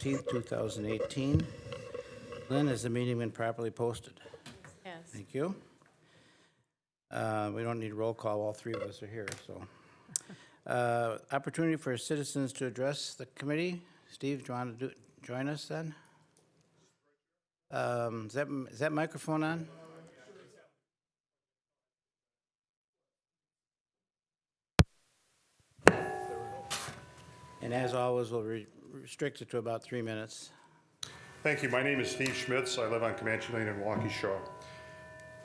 2018. Lynn, has the meeting been properly posted? Yes. Thank you. We don't need roll call, all three of us are here, so. Opportunity for citizens to address the committee. Steve, do you want to join us then? Is that microphone on? And as always, we'll restrict it to about 3 minutes. Thank you. My name is Steve Schmitz. I live on Comanche Lane in Waukesha.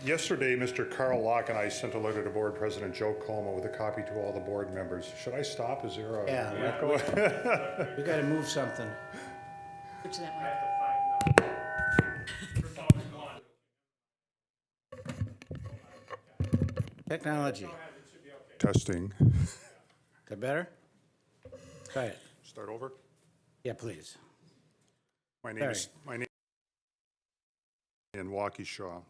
Yesterday, Mr. Carl Locke and I sent a letter to Board President Joe Como with a copy to all the board members. Should I stop? Is there a echo? We got to move something. Switch that way. Technology. Testing. Is that better? Try it. Start over. Yeah, please. My name is in Waukesha.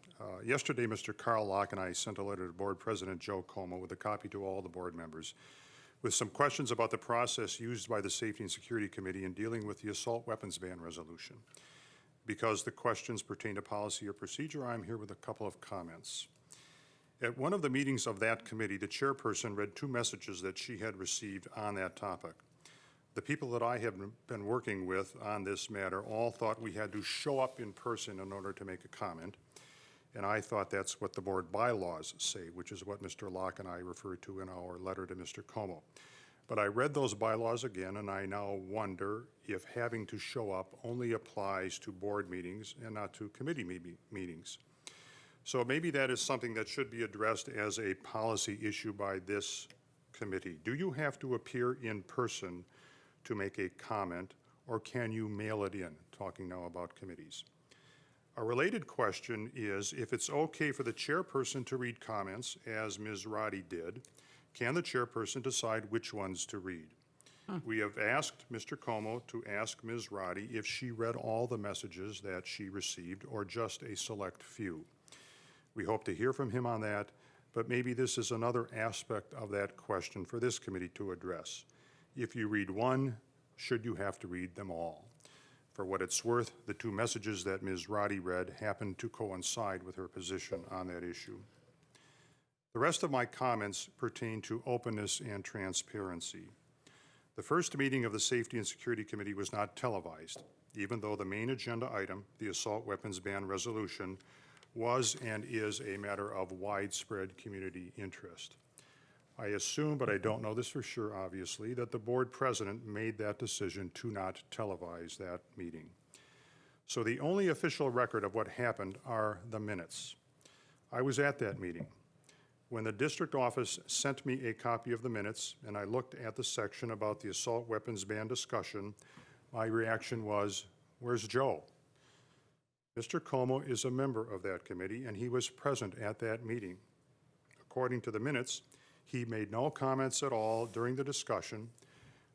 Yesterday, Mr. Carl Locke and I sent a letter to Board President Joe Como with a copy to all the board members with some questions about the process used by the Safety and Security Committee in dealing with the assault weapons ban resolution. Because the questions pertain to policy or procedure, I'm here with a couple of comments. At one of the meetings of that committee, the chairperson read 2 messages that she had received on that topic. The people that I have been working with on this matter all thought we had to show up in person in order to make a comment, and I thought that's what the board bylaws say, which is what Mr. Locke and I referred to in our letter to Mr. Como. But I read those bylaws again, and I now wonder if having to show up only applies to board meetings and not to committee meetings. So maybe that is something that should be addressed as a policy issue by this committee. Do you have to appear in person to make a comment, or can you mail it in? Talking now about committees. A related question is, if it's okay for the chairperson to read comments, as Ms. Roddy did, can the chairperson decide which ones to read? We have asked Mr. Como to ask Ms. Roddy if she read all the messages that she received or just a select few. We hope to hear from him on that, but maybe this is another aspect of that question for this committee to address. If you read one, should you have to read them all? For what it's worth, the 2 messages that Ms. Roddy read happened to coincide with her position on that issue. The rest of my comments pertain to openness and transparency. The first meeting of the Safety and Security Committee was not televised, even though the main agenda item, the assault weapons ban resolution, was and is a matter of widespread community interest. I assume, but I don't know this for sure, obviously, that the board president made that decision to not televise that meeting. So the only official record of what happened are the minutes. I was at that meeting. When the district office sent me a copy of the minutes and I looked at the section about the assault weapons ban discussion, my reaction was, where's Joe? Mr. Como is a member of that committee and he was present at that meeting. According to the minutes, he made no comments at all during the discussion,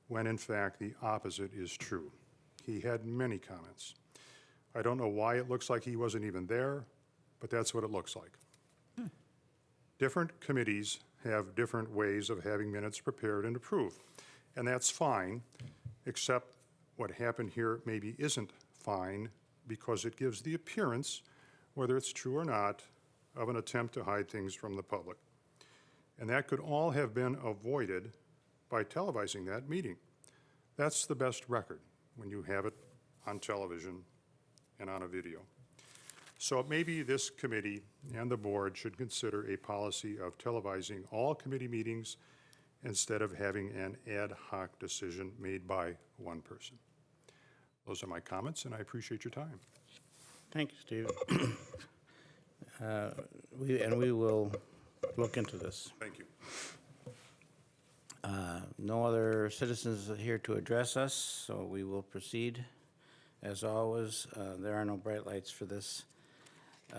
when in fact the opposite is true. He had many comments. I don't know why it looks like he wasn't even there, but that's what it looks like. Different committees have different ways of having minutes prepared and approved, and that's fine, except what happened here maybe isn't fine because it gives the appearance, whether it's true or not, of an attempt to hide things from the public. And that could all have been avoided by televising that meeting. That's the best record when you have it on television and on a video. So maybe this committee and the board should consider a policy of televising all committee meetings instead of having an ad hoc decision made by one person. Those are my comments, and I appreciate your time. Thank you, Steve. We will look into this. Thank you. No other citizens here to address us, so we will proceed. As always, there are no bright lights for this. We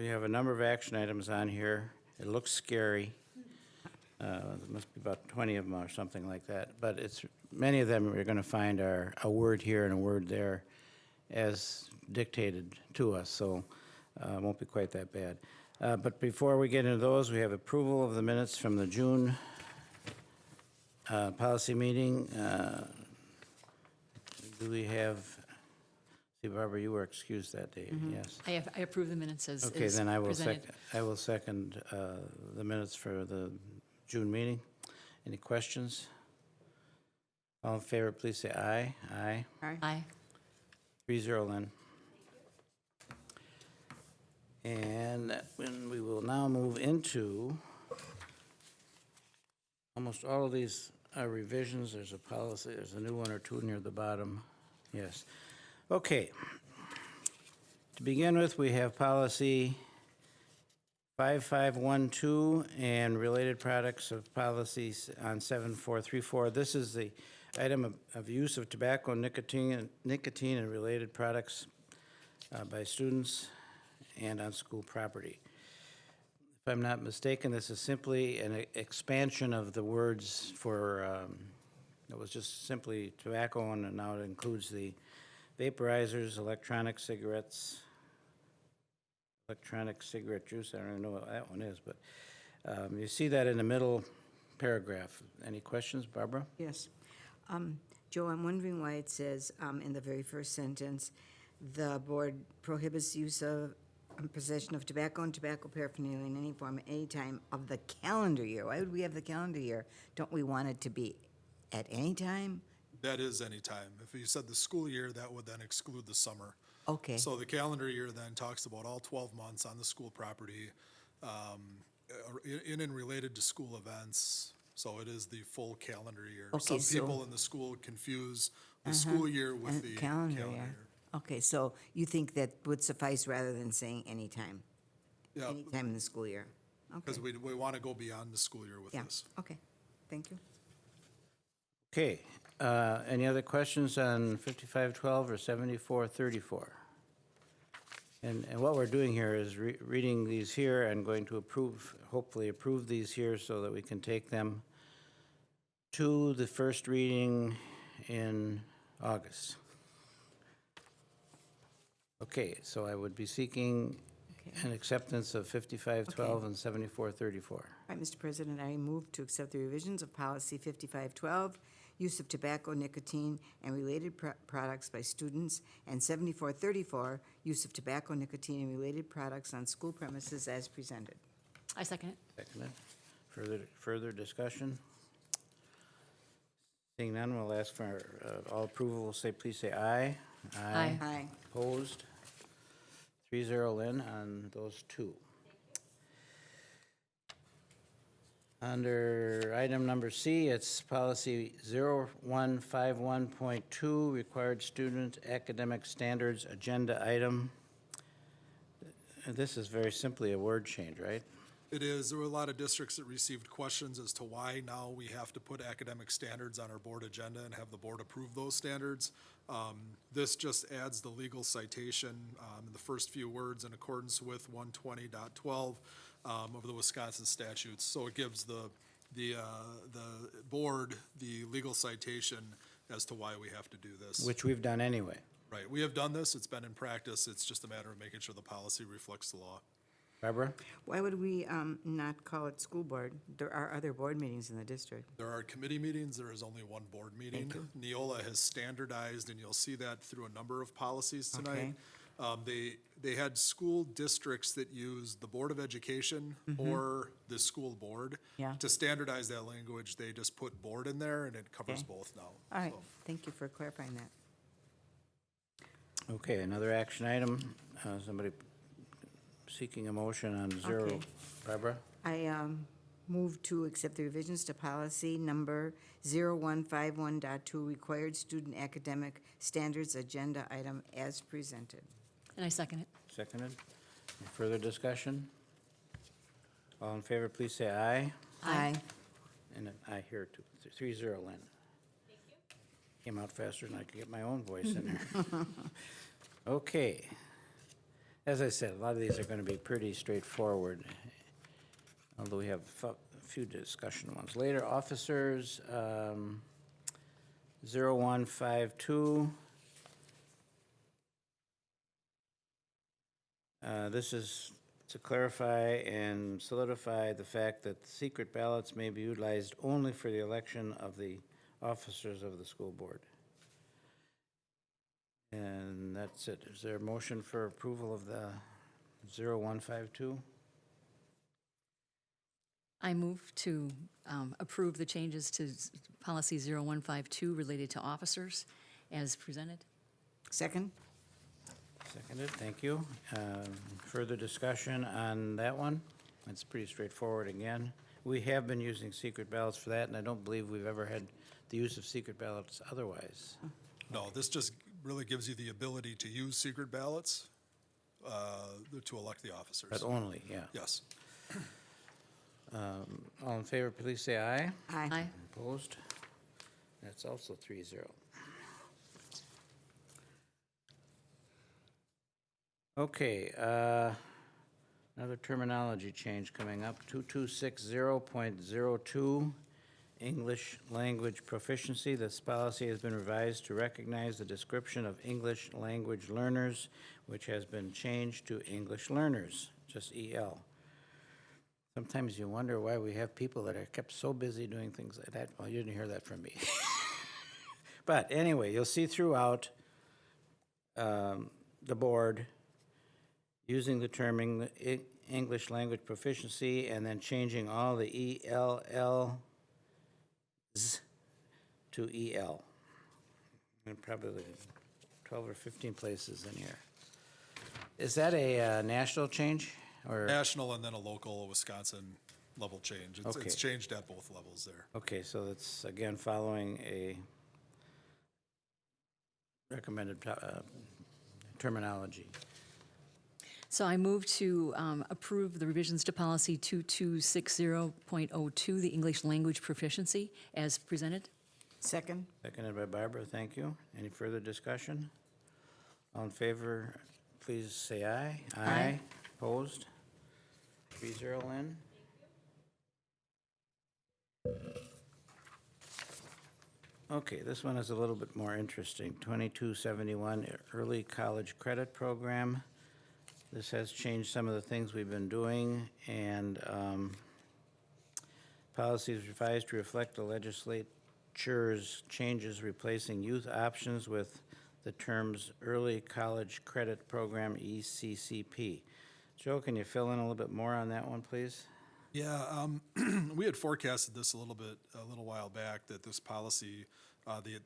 have a number of action items on here. It looks scary. There must be about 20 of them or something like that. But many of them we're going to find are a word here and a word there as dictated to us, so it won't be quite that bad. But before we get into those, we have approval of the minutes from the June policy meeting. Do we have, see, Barbara, you were excused that day, yes. I approve the minutes as Okay, is then I will presented. second the minutes for the June meeting. Any questions? All in favor, please say aye. Aye. Aye. 3-0, Lynn. And when we will now move into, almost all of these are revisions. There's a policy, there's a new one or two near the bottom. Yes. Okay. To begin with, we have policy 5512 and related products of policies on 7434. This is the item of use of tobacco, nicotine and related products by students and on school property. If I'm not mistaken, this is simply an expansion of the words for, it was just simply tobacco, and now it includes the vaporizers, electronic cigarette juice. I don't even know what that one is, but you see that in the middle paragraph. Any questions, Barbara? Yes. Joe, I'm wondering why it says in the very first sentence, the board prohibits use of possession of tobacco and tobacco paraphernalia in any form at any time of the calendar year. Why would we have the calendar year? Don't we want it to be at any time? That is any time. If you said the school year, that would then exclude the summer. Okay. So the calendar year then talks about all 12 months on the school property, in and related to school events. So it is the full calendar year. Okay, Some people in the school confuse the school year with And the calendar calendar year. year. Okay, so you think that would suffice rather than saying anytime? Yeah, Anytime in the school year? because Okay, we want to go beyond the school year with yeah, this. okay, thank you. Okay, any other questions on 5512 or 7434? And what we're doing here is reading these here and going to approve, hopefully approve these here so that we can take them to the first reading in August. Okay, so I would be seeking Okay. an acceptance of 5512 and 7434. All right, Mr. President, I move to accept the revisions of policy 5512, use of tobacco, nicotine, and related products by students, and 7434, use of tobacco, nicotine, and related products on school premises as presented. I second it. Seconded. Further discussion? Seeing none, we'll ask for all approval. We'll say, please say aye. Aye. Aye. Opposed? 3-0, Lynn, on those two. Under item number C, it's policy 0151.2, required student academic standards agenda item. This is very simply a word change, right? It is. There were a lot of districts that received questions as to why now we have to put academic standards on our board agenda and have the board approve those standards. This just adds the legal citation in the first few words in accordance with 120.12 of the Wisconsin statutes. So it gives the board the legal citation as to why we have to do this. Which we've done anyway. Right. We have done this. It's been in practice. It's just a matter of making sure the policy reflects the law. Barbara? Why would we not call it school board? There are other board meetings in the district. There are committee meetings, there is only one board meeting. Neola has standardized, and you'll see that through a number of policies tonight. They had school districts that use the Board of Education or the school board. Yeah. To standardize that language, they just put board in there, and it covers Okay. both now. All right, So, thank you for clarifying that. Okay, another action item. Somebody seeking a motion on zero. Okay. Barbara? I move to accept the revisions to policy number 0151.2, required student academic standards agenda item as presented. And I second it. Seconded. Any further discussion? All in favor, please say aye. Aye. And an aye here too. 3-0, Lynn. Came out faster than I could get my own voice in there. Okay. As I said, a lot of these are going to be pretty straightforward, although we have a few discussion ones. Later, officers, 0152. This is to clarify and solidify the fact that secret ballots may be utilized only for the election of the officers of the school board. that's it. Is there a motion for approval of the 0152? I move to approve the changes to policy 0152 related to officers as presented. Second? Seconded, thank you. Further discussion on that one? It's pretty straightforward again. We have been using secret ballots for that, and I don't believe we've ever had the use of secret ballots otherwise. No, this just really gives you the ability to use secret ballots to elect the officers. But only, yeah. Yes. All in favor, please say aye. Aye. Opposed? That's also 3-0. Okay, another terminology change coming up, 2260.02, English language proficiency. This policy has been revised to recognize the description of English language learners, which has been changed to English learners, just EL. Sometimes you wonder why we have people that are kept so busy doing things like that. Well, you didn't hear that from me. But anyway, you'll see throughout the board using the term English language proficiency and then changing all the ELLs to EL. And probably 12 or 15 places in here. Is that a national change? Or, National and then a local Wisconsin level change. It's Okay. changed at both levels there. okay, so that's again following a recommended terminology. So I move to approve the revisions to policy 2260.02, the English language proficiency as presented. Second? Seconded by Barbara, thank you. Any further discussion? All in favor, please say aye. Aye. Opposed? 3-0, Lynn. Okay, this one is a little bit more interesting. 2271, Early College Credit Program. This has changed some of the things we've been doing, and policy is revised to reflect the legislature's changes, replacing youth options with the terms Early College Credit Program, ECCP. Joe, can you fill in a little bit more on that one, please? Yeah, we had forecasted this a little while back, that this policy, the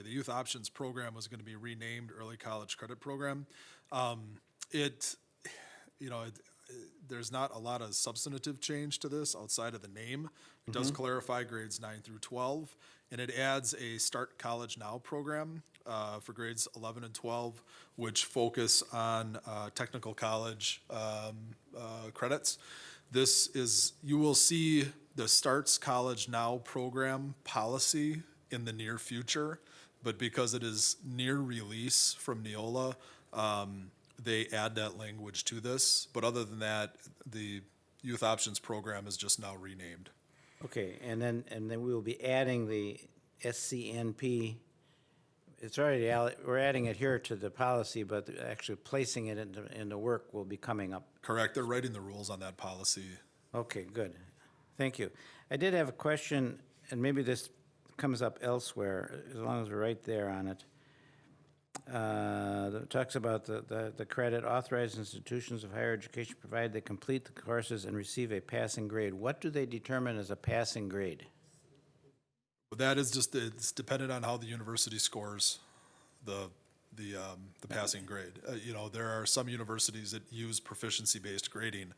Youth Options Program was going to be renamed Early College Credit Program. There's not a lot of substantive change to this outside of the name. It does clarify grades 9 through 12, and it adds a Start College Now program for grades 11 and 12, which focus on technical college credits. You will see the Starts College Now program policy in the near future, but because it is near release from Neola, they add that language to this. But other than that, the Youth Options Program is just now renamed. Okay, and then we will be adding the SCNP. It's already, we're adding it here to the policy, but actually placing it into work will be coming up. Correct, they're writing the rules on that policy. Okay, good. Thank you. I did have a question, and maybe this comes up elsewhere, as long as we're right there on it. That talks about the credit. Authorized institutions of higher education provide they complete the courses and receive a passing grade. What do they determine as a passing grade? But that is just, it's dependent on how the university scores the passing grade. There are some universities that use proficiency-based grading.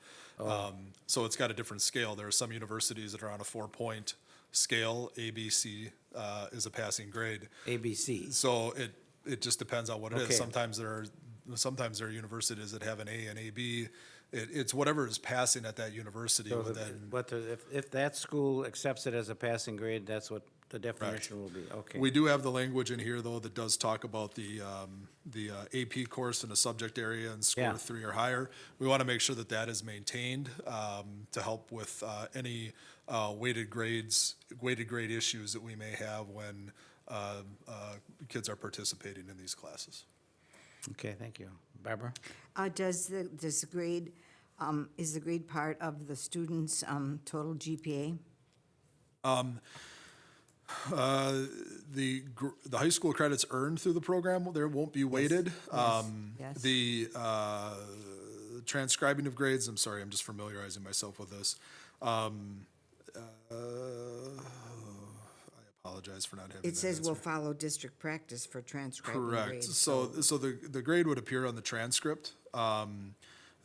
So it's got a different scale. There are some universities that are on a 4-point scale. ABC is a passing grade. ABC. So it just depends on what it Okay. is. Sometimes there are universities that have an A and a B. It's whatever is passing at that university. So would then, if that school accepts it as a passing grade, that's what the definition will be. Okay. we do have the language in here, though, that does talk about the AP course in a subject area and score Yeah. 3 or higher. We want to make sure that that is maintained to help with any weighted grade issues that we may have when kids are participating in these classes. Okay, thank you. Barbara? Does the grade, is the grade part of the student's total GPA? The high school credits earned through the program, there won't be weighted. Yes. The transcribing of grades, I'm sorry, I'm just familiarizing myself with this. I apologize for not having that It says we'll answer. follow district practice for transcribing Correct. grades. So the grade would appear on the transcript.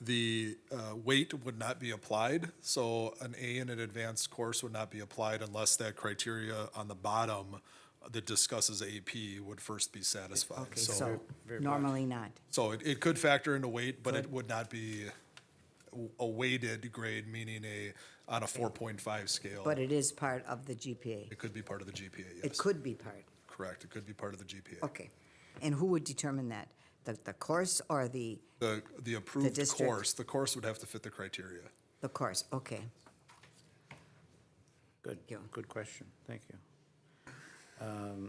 The weight would not be applied, so an A in an advanced course would not be applied unless that criteria on the bottom that discusses AP would first be satisfied. Okay, so very normally not. So it could factor into weight, but it would not be a weighted grade, meaning on a 4.5 scale. But it is part of the GPA. It could be part of the GPA, It yes. could be part. Correct, it could be part of the GPA. Okay. And who would determine that? The course or the The district? course would have to fit the criteria. course? Okay. Good, you. good question, thank you.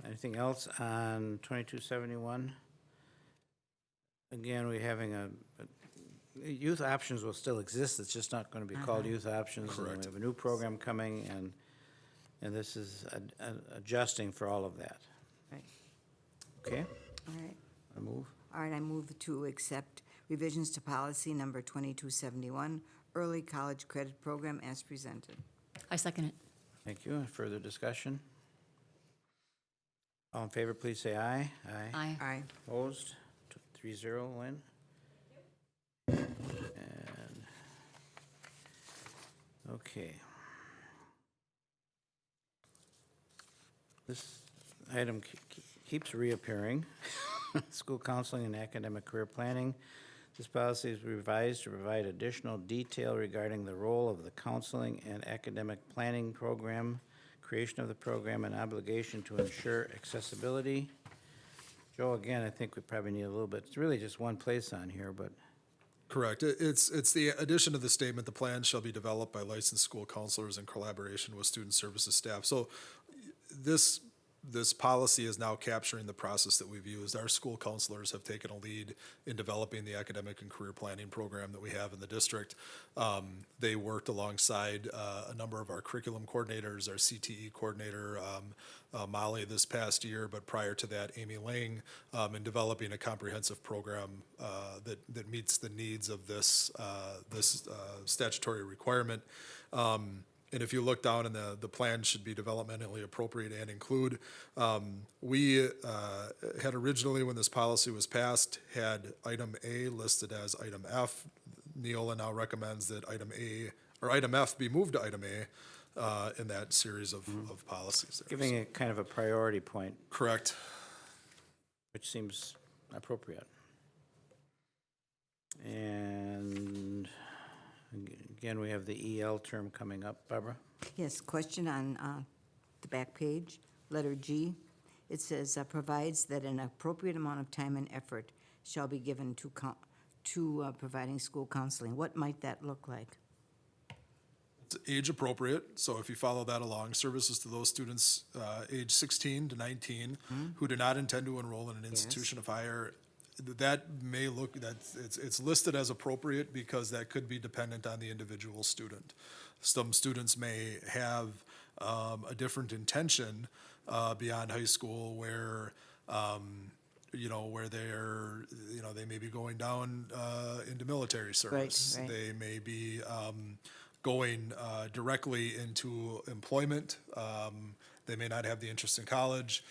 Anything else on 2271? Again, we're having youth options will still exist, it's just not going to be called youth options. And Correct. we have a new program coming, and this is adjusting for all of that. Right. Okay, All right. I move. All right, I move to accept revisions to policy number 2271, early college credit program as presented. I second it. Thank you. Further discussion? All in favor, please say aye. Aye. Aye. Opposed? 3-0, Lynn. And, okay. This item keeps reappearing. School counseling and academic career planning. This policy is revised to provide additional detail regarding the role of the counseling and academic planning program, creation of the program, and obligation to ensure accessibility. Joe, again, I think we probably need a little bit, it's really just one place on here, but Correct. It's the addition of the statement, the plan shall be developed by licensed school counselors in collaboration with student services staff. So this policy is now capturing the process that we've used. Our school counselors have taken a lead in developing the academic and career planning program that we have in the district. They worked alongside a number of our curriculum coordinators, our CTE coordinator, Molly this past year, but prior to that, Amy Lang, in developing a comprehensive program that meets the needs of this statutory requirement. And if you look down in the plan should be developmentally appropriate and include. We had originally, when this policy was passed, had item A listed as item F. Neola now recommends that item F be moved to item A in that series of policies there. giving it kind of a priority point, Correct. which seems appropriate. And again, we have the EL term coming up. Barbara? Yes, question on the back page, letter G. It says, provides that an appropriate amount of time and effort shall be given to providing school counseling. What might that look like? It's age appropriate, so if you follow that along, services to those students age 16 to 19 who do not intend to enroll in an institution of higher, that may look, it's listed as appropriate because that could be dependent on the individual student. Some students may have a different intention beyond high school where where they're, they may be going down into military service. right. They may be going directly into employment. They may not have the interest in college.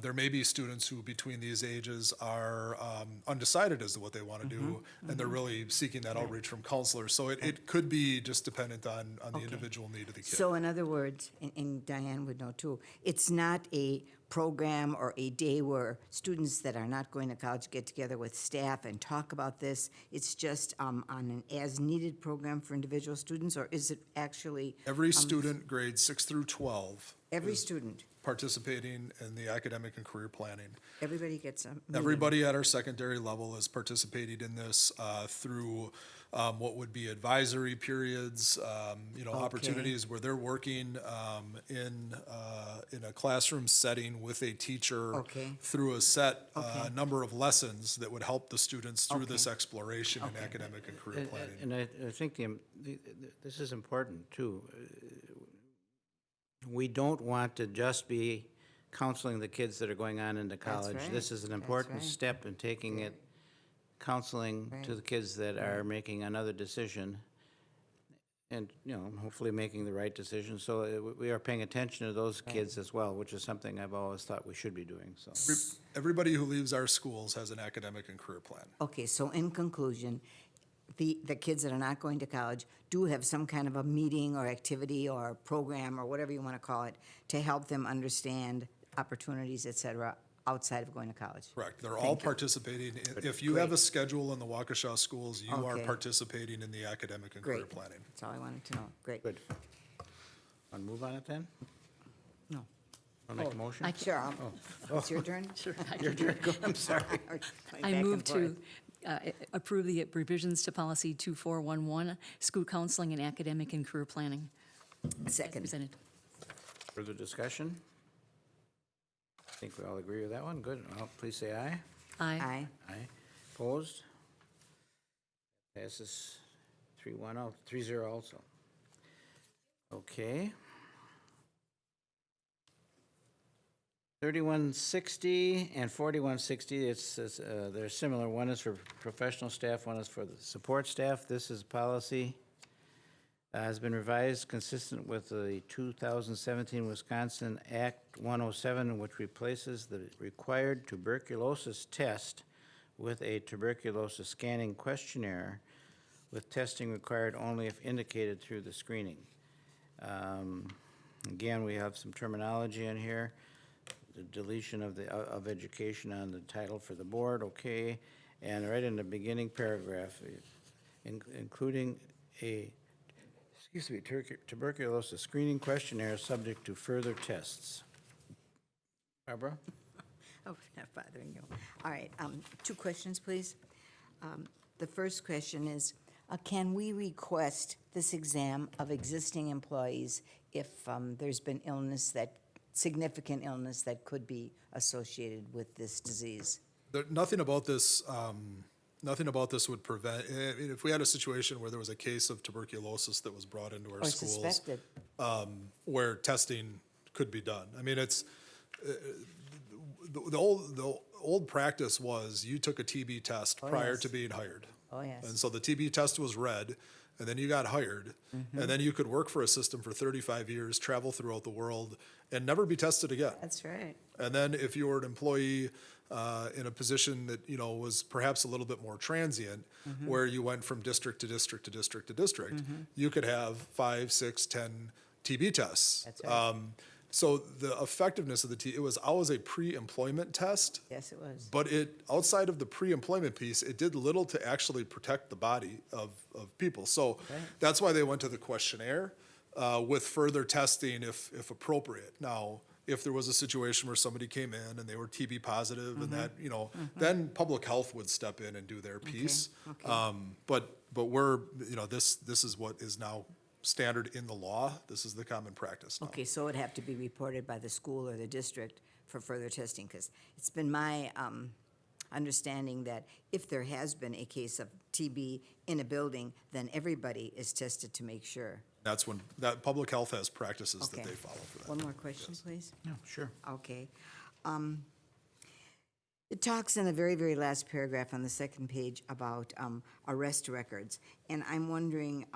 There may be students who, between these ages, are undecided as to what they want to do, and they're really seeking that outreach from counselors. So it could be just dependent on the individual need of the kid. So in other words, and Diane would know too, it's not a program or a day where students that are not going to college get together with staff and talk about this. It's just on an as-needed program for individual students, or is it actually Every student, grades 6 through 12, every is student? participating in the academic and career planning. Everybody gets a meeting? Everybody at our secondary level is participating in this through what would be advisory periods, opportunities where they're working in a classroom setting with a teacher Okay. through a set Okay. number of lessons that would help the students through this Okay. exploration in academic and career planning. And I think this is important, too. we don't want to just be counseling the kids that are going on into college. right. This is an That's important right. step in taking it, counseling to Right. the kids that are making another decision and, hopefully making the right decision. So we are paying attention to those kids as well, which is something I've always thought we should be doing, so. Everybody who leaves our schools has an academic and career plan. Okay, so in conclusion, the kids that are not going to college do have some kind of a meeting or activity or program or whatever you want to call it to help them understand opportunities, et cetera, outside of going to college. Correct. They're all Thank you. participating. If you have a Great. schedule in the Waukesha schools, you are Okay. participating in the academic and career Great. planning. That's all I wanted to know. Great. Good. Want to move on it then? No. Want to make a motion? Sure, it's your turn? Sure. Your turn, go, I'm sorry. Or going I back move and to forth. approve the revisions to policy 2411, school counseling and academic and career planning. As Second. presented. Further discussion? I think we all agree with that one. Good. Well, please say aye. Aye. Aye. Aye. Opposed? Passes 3-1, 3-0 also. Okay. 3160 and 4160, they're similar. One is for professional staff, one is for the support staff. This is policy, has been revised consistent with the 2017 Wisconsin Act 107, which replaces the required tuberculosis test with a tuberculosis scanning questionnaire, with testing required only if indicated through the screening. Again, we have some terminology in here. The deletion of education on the title for the board, okay. And right in the beginning paragraph, including a, tuberculosis screening questionnaire subject to further tests. Barbara? Oh, not bothering you. All right, 2 questions, please. The first question is, can we request this exam of existing employees if there's been significant illness that could be associated with this disease? Nothing about this would prevent, if we had a situation where there was a case of tuberculosis that was brought into our Or schools, suspected? where testing could be done. I mean, it's, the old practice was you took a TB test prior yes. to being hired. Oh, yes. And so the TB test was read, and then you got hired, and then you could work for a system for 35 years, travel throughout the world, and never be tested again. That's right. And then if you were an employee in a position that, was perhaps a little bit more transient, where you went from district to district to district to district, you could have 5, 6, 10 TB tests. That's right. So the effectiveness of it was always a pre-employment test. Yes, it was. But outside of the pre-employment piece, it did little to actually protect the body of people. So that's why they went to the questionnaire with further testing if appropriate. Now, if there was a situation where somebody came in and they were TB positive and that, then public health would step in and do their piece. Okay. But we're, this is what is now standard in the law. This is the common practice now. Okay, so it would have to be reported by the school or the district for further testing, because it's been my understanding that if there has been a case of TB in a building, then everybody is tested to make sure. That's when, that public health has practices that Okay. they follow for that. One more question, please. No, sure. Okay. It talks in the very, very last paragraph on the second page about arrest records, and I'm wondering,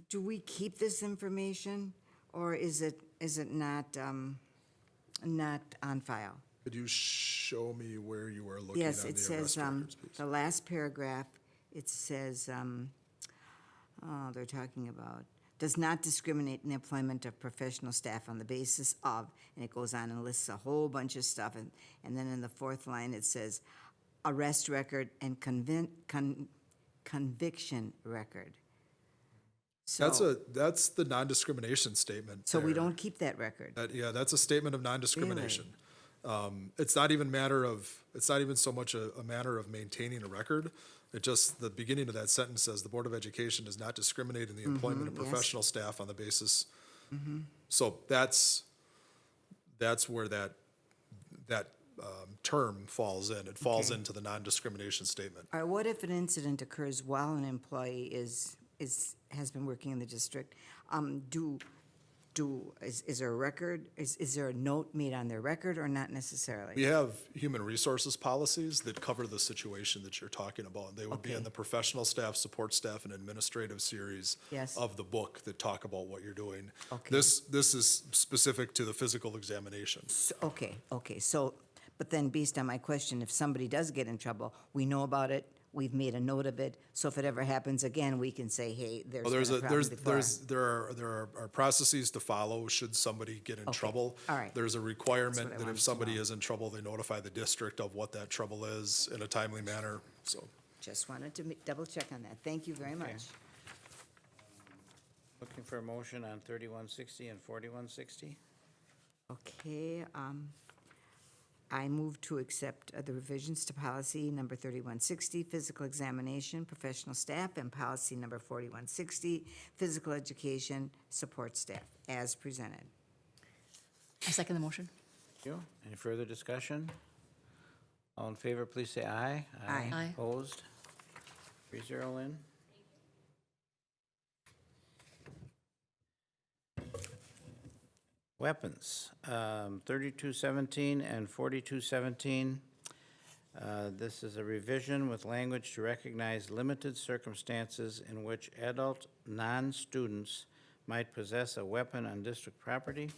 do we keep this information, or is it not on file? Could you show me where you are looking on Yes, the it arrest says, records, please? the last paragraph, it says, they're talking about, does not discriminate in the employment of professional staff on the basis of, and it goes on and lists a whole bunch of stuff, and then in the 4th line, it says, arrest record and conviction record. So, That's the non-discrimination statement. so we there. don't keep that record? Yeah, that's a statement of non-discrimination. It's not even so much a matter of maintaining a record. It just, the beginning of that sentence says, the Board of Education does not discriminate in the employment of yes. professional staff on the basis. So that's where that term falls in. It falls Okay. into the non-discrimination statement. All right, what if an incident occurs while an employee has been working in the district? is there a record, is there a note made on their record or not necessarily? We have human resources policies that cover the situation that you're talking about. They would be in Okay. the professional staff, support staff, and administrative series Yes. of the book that talk about what you're doing. Okay. This is specific to the physical examination. Okay, so, but then based on my question, if somebody does get in trouble, we know about it, we've made a note of it, so if it ever happens again, we can say, hey, there's Well, been a problem before. there are processes to follow should somebody get in Okay. trouble. All right. There's a That's requirement what I that wanted if to somebody know. is in trouble, they notify the district of what that trouble is in a timely manner, so. Just wanted to double check on that. Thank you very much. Looking for a motion on 3160 and 4160? Okay, I move to accept the revisions to policy number 3160, physical examination, professional staff, and policy number 4160, physical education, support staff, as presented. I second the motion. Thank you. Any further discussion? All in favor, please say aye. Aye. Aye. Opposed? 3-0, Lynn. Weapons, 3217 and 4217. This is a revision with language to recognize limited circumstances in which adult non-students might possess a weapon on district property.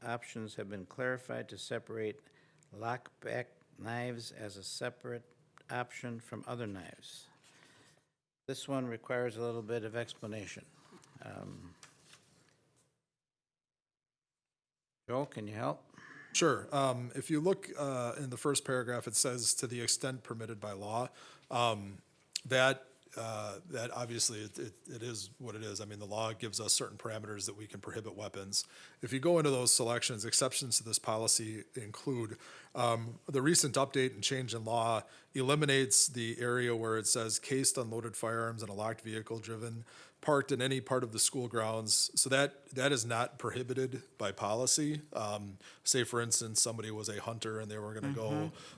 Options have been clarified to separate lockback knives as a separate option from other knives. This one requires a little bit of explanation. Joe, can you help? Sure. If you look in the first paragraph, it says to the extent permitted by law. That obviously it is what it is. I mean, the law gives us certain parameters that we can prohibit weapons. If you go into those selections, exceptions to this policy include the recent update and change in law eliminates the area where it says cased unloaded firearms in a locked vehicle driven parked in any part of the school grounds. So that is not prohibited by policy. Say, for instance, somebody was a hunter and they were going to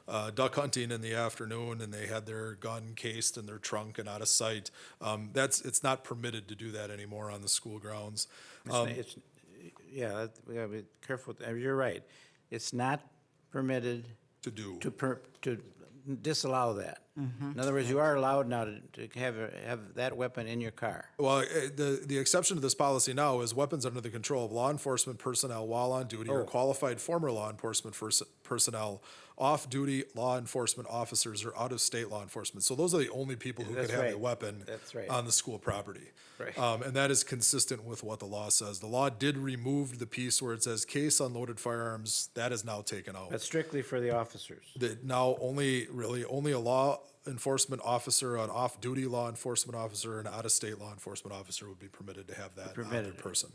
go duck hunting in the afternoon and they had their gun cased in their trunk and out of sight. It's not permitted to do that anymore on the school grounds. Yeah, we gotta be careful. You're right. It's not permitted To do. to disallow that. In other words, you are allowed now to have that weapon in your car. Well, the exception to this policy now is weapons under the control of law enforcement personnel while on duty or Oh. qualified former law enforcement personnel, off-duty law enforcement officers, or out-of-state law enforcement. So those are the only people who could That's have a right. weapon That's right. on the school property. Right. And that is consistent with what the law says. The law did remove the piece where it says case unloaded firearms. That is now taken out. But strictly for the officers. That now only a law enforcement officer, an off-duty law enforcement officer, and an out-of-state law enforcement officer would be permitted to have that on their Permitted. person.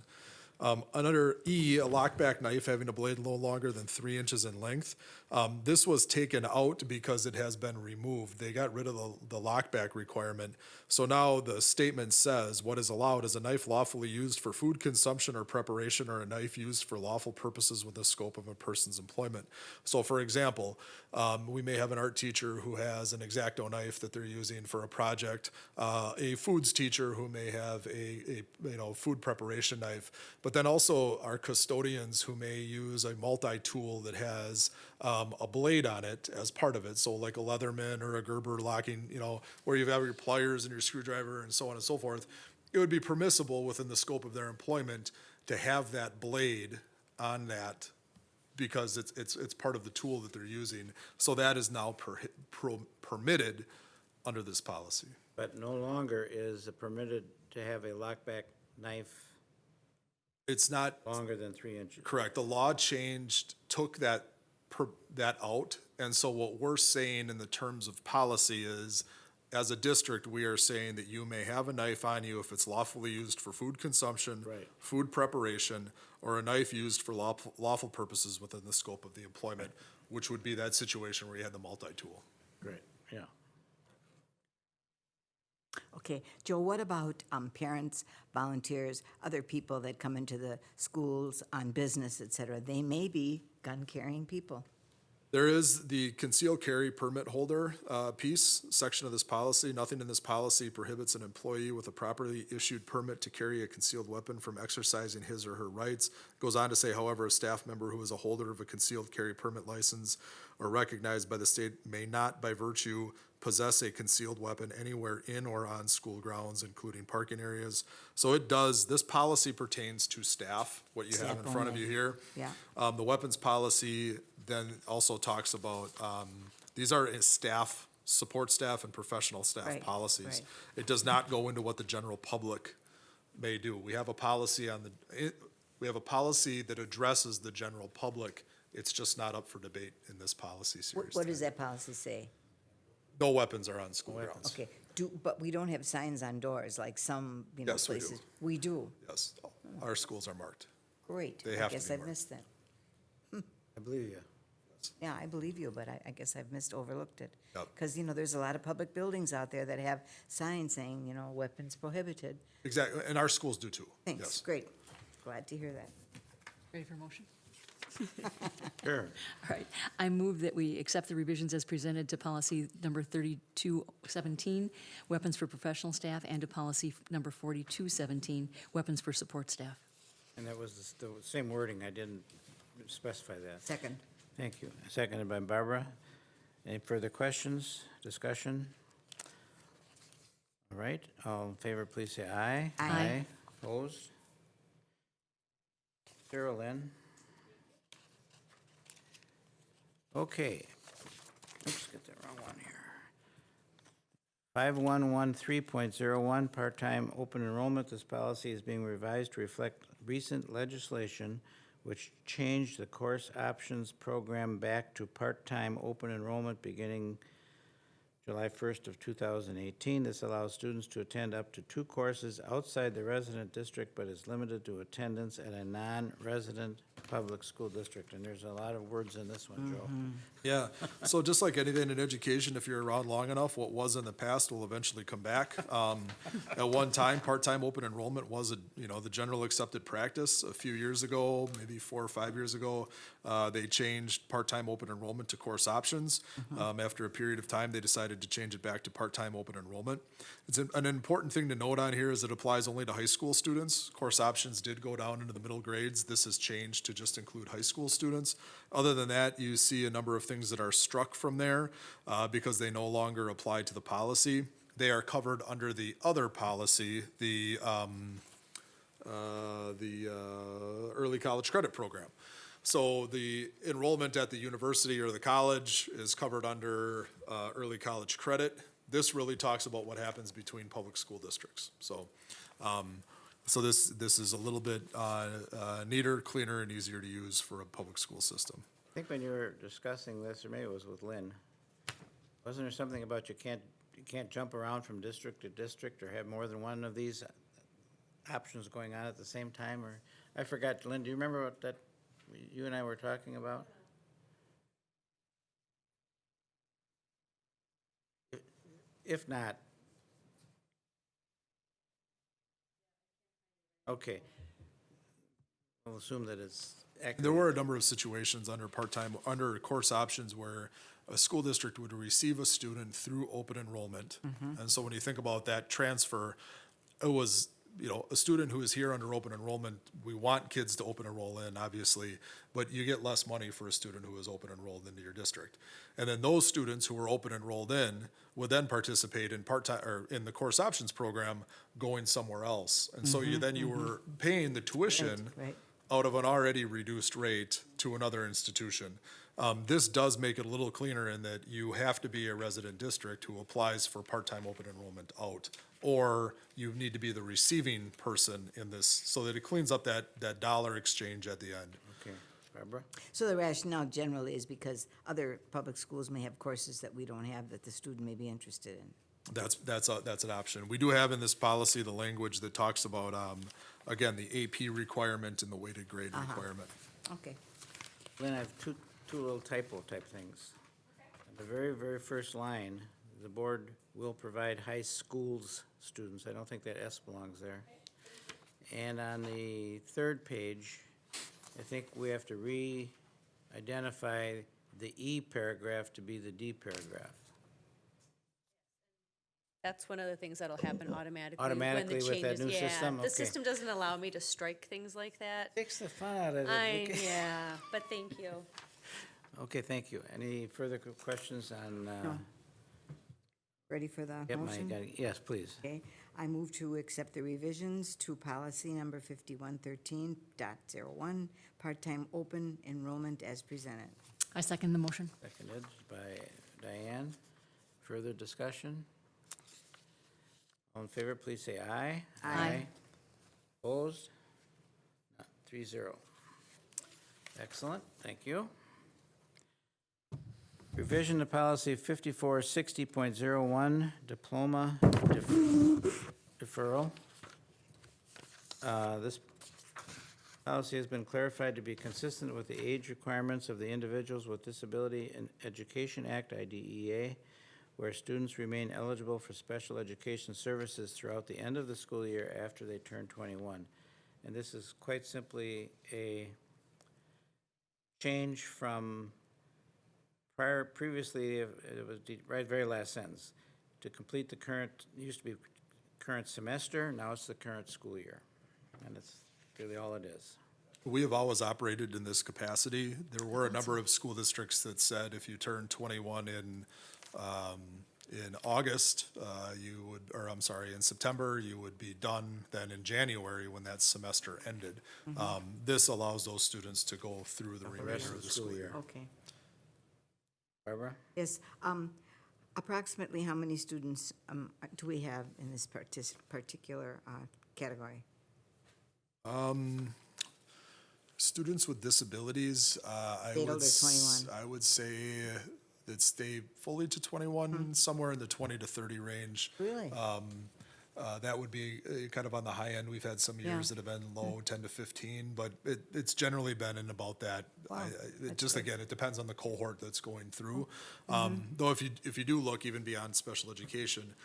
Under E, a lockback knife having a blade no longer than 3 inches in length. This was taken out because it has been removed. They got rid of the lockback requirement. So now the statement says, what is allowed is a knife lawfully used for food consumption or preparation, or a knife used for lawful purposes within the scope of a person's employment. So for example, we may have an art teacher who has an X-Acto knife that they're using for a project, a foods teacher who may have a food preparation knife, but then also our custodians who may use a multi-tool that has a blade on it as part of it. So like a Leatherman or a Gerber locking, where you have your pliers and your screwdriver and so on and so forth. It would be permissible within the scope of their employment to have that blade on that because it's part of the tool that they're using. So that is now permitted under this policy. But no longer is it permitted to have a lockback knife It's not longer than 3 inches. correct. The law changed, took that out. And so what we're saying in the terms of policy is, as a district, we are saying that you may have a knife on you if it's lawfully used for food consumption, Right. food preparation, or a knife used for lawful purposes within the scope of the employment, which would be that situation where you had the multi-tool. Right, yeah. Okay, Joe, what about parents, volunteers, other people that come into the schools on business, et cetera? They may be gun-carrying people. There is the concealed carry permit holder piece, section of this policy. Nothing in this policy prohibits an employee with a properly issued permit to carry a concealed weapon from exercising his or her rights. Goes on to say, however, a staff member who is a holder of a concealed carry permit license or recognized by the state may not by virtue possess a concealed weapon anywhere in or on school grounds, including parking areas. So it does, this policy pertains to staff, what you have in Staff front of only. you here. Yeah. The weapons policy then also talks about, these are staff, support staff and professional staff Right, policies. right. It does not go into what the general public may do. We have a policy we have a policy that addresses the general public. It's just not up for debate in this policy series. What does that policy say? No weapons are on school grounds. Okay, but we don't have signs on doors like some, Yes, we do. places. We do. Yes, our schools are marked. Great. They have to I guess be I've marked. missed that. I believe you. Yeah, I believe you, but I guess I've overlooked it. Yep. Because, there's a lot of public buildings out there that have signs saying, weapons prohibited. Exactly, and our schools do too. Thanks, Yes. great. Glad to hear that. Ready for a motion? Sure. All right. I move that we accept the revisions as presented to policy number 3217, weapons for professional staff, and to policy number 4217, weapons for support staff. And that was the same wording, I didn't specify that. Second. Thank you. Seconded by Barbara. Any further questions, discussion? All right, all in favor, please say aye. Aye. Opposed? Zero, Lynn. Okay. Oops, get the wrong one here. 5113.01, part-time open enrollment. This policy is being revised to reflect recent legislation which changed the course options program back to part-time open enrollment beginning July 1st of 2018. This allows students to attend up to 2 courses outside the resident district, but is limited to attendance at a non-resident public school district. And there's a lot of words in this one, Joe. Yeah, so just like anything in education, if you're around long enough, what was in the past will eventually come back. At one time, part-time open enrollment was the general accepted practice. A few years ago, maybe 4 or 5 years ago, they changed part-time open enrollment to course options. After a period of time, they decided to change it back to part-time open enrollment. It's an important thing to note on here is it applies only to high school students. Course options did go down into the middle grades. This has changed to just include high school students. Other than that, you see a number of things that are struck from there because they no longer apply to the policy. They are covered under the other policy, the early college credit program. So the enrollment at the university or the college is covered under early college credit. This really talks about what happens between public school districts. So this is a little bit neater, cleaner, and easier to use for a public school system. I think when you were discussing this, or maybe it was with Lynn, wasn't there something about you can't jump around from district to district or have more than one of these options going on at the same time? Or I forgot, Lynn, do you remember what that you and I were talking about? If not, okay. We'll assume that it's accurate. There were a number of situations under under course options where a school district would receive a student through open enrollment. And so when you think about that transfer, it was, a student who is here under open enrollment, we want kids to open enroll in, obviously, but you get less money for a student who is open enrolled into your district. And then those students who were open enrolled in would then participate in part-time, or in the course options program going somewhere else. And so you were paying the tuition Right. out of an already reduced rate to another institution. This does make it a little cleaner in that you have to be a resident district who applies for part-time open enrollment out, or you need to be the receiving person in this, so that it cleans up that dollar exchange at the end. Okay, Barbara? So the rationale generally is because other public schools may have courses that we don't have that the student may be interested in. That's an option. We do have in this policy the language that talks about, again, the AP requirement and the weighted grade requirement. Okay. Lynn, I have two little typo type things. The very, very first line, the board will provide high schools students. I don't think that S belongs there. And on the third page, I think we have to re-identify the E paragraph to be the D paragraph. That's one of the things that'll happen automatically. Automatically when the with that changes- new system? Yeah, Okay. the system doesn't allow me to strike things like that. Takes the fun out of it. Yeah, but thank you. Okay, thank you. Any further questions on? No. Ready for the Yep, motion? yes, please. Okay, I move to accept the revisions to policy number 5113.01, part-time open enrollment as presented. I second the motion. Seconded by Diane. Further discussion? All in favor, please say aye. Aye. Opposed? 3-0. Excellent, thank you. Revision to policy 5460.01, diploma deferral. This policy has been clarified to be consistent with the age requirements of the Individuals with Disability in Education Act, IDEA, where students remain eligible for special education services throughout the end of the school year after they turn 21. And this is quite simply a change from previously, it was the very last sentence, to complete the current, it used to be current semester, now it's the current school year. And it's really all it is. We have always operated in this capacity. There were a number of school districts that said if you turn 21 in August, you would, or I'm sorry, in September, you would be done then in January when that semester ended. This allows those students to go through the remainder of the school year. Okay. Barbara? Yes, approximately how many students do we have in this particular category? Students with disabilities, I Stayed would, older, 21. I would say that stay fully to 21, somewhere in the 20 to 30 range. Really? That would be kind of on the high end. We've had some Yeah. years that have been low, 10 to 15, but it's generally been in about that. Wow, It just, again, it depends on the cohort that's going through. Though if you do look even beyond special education,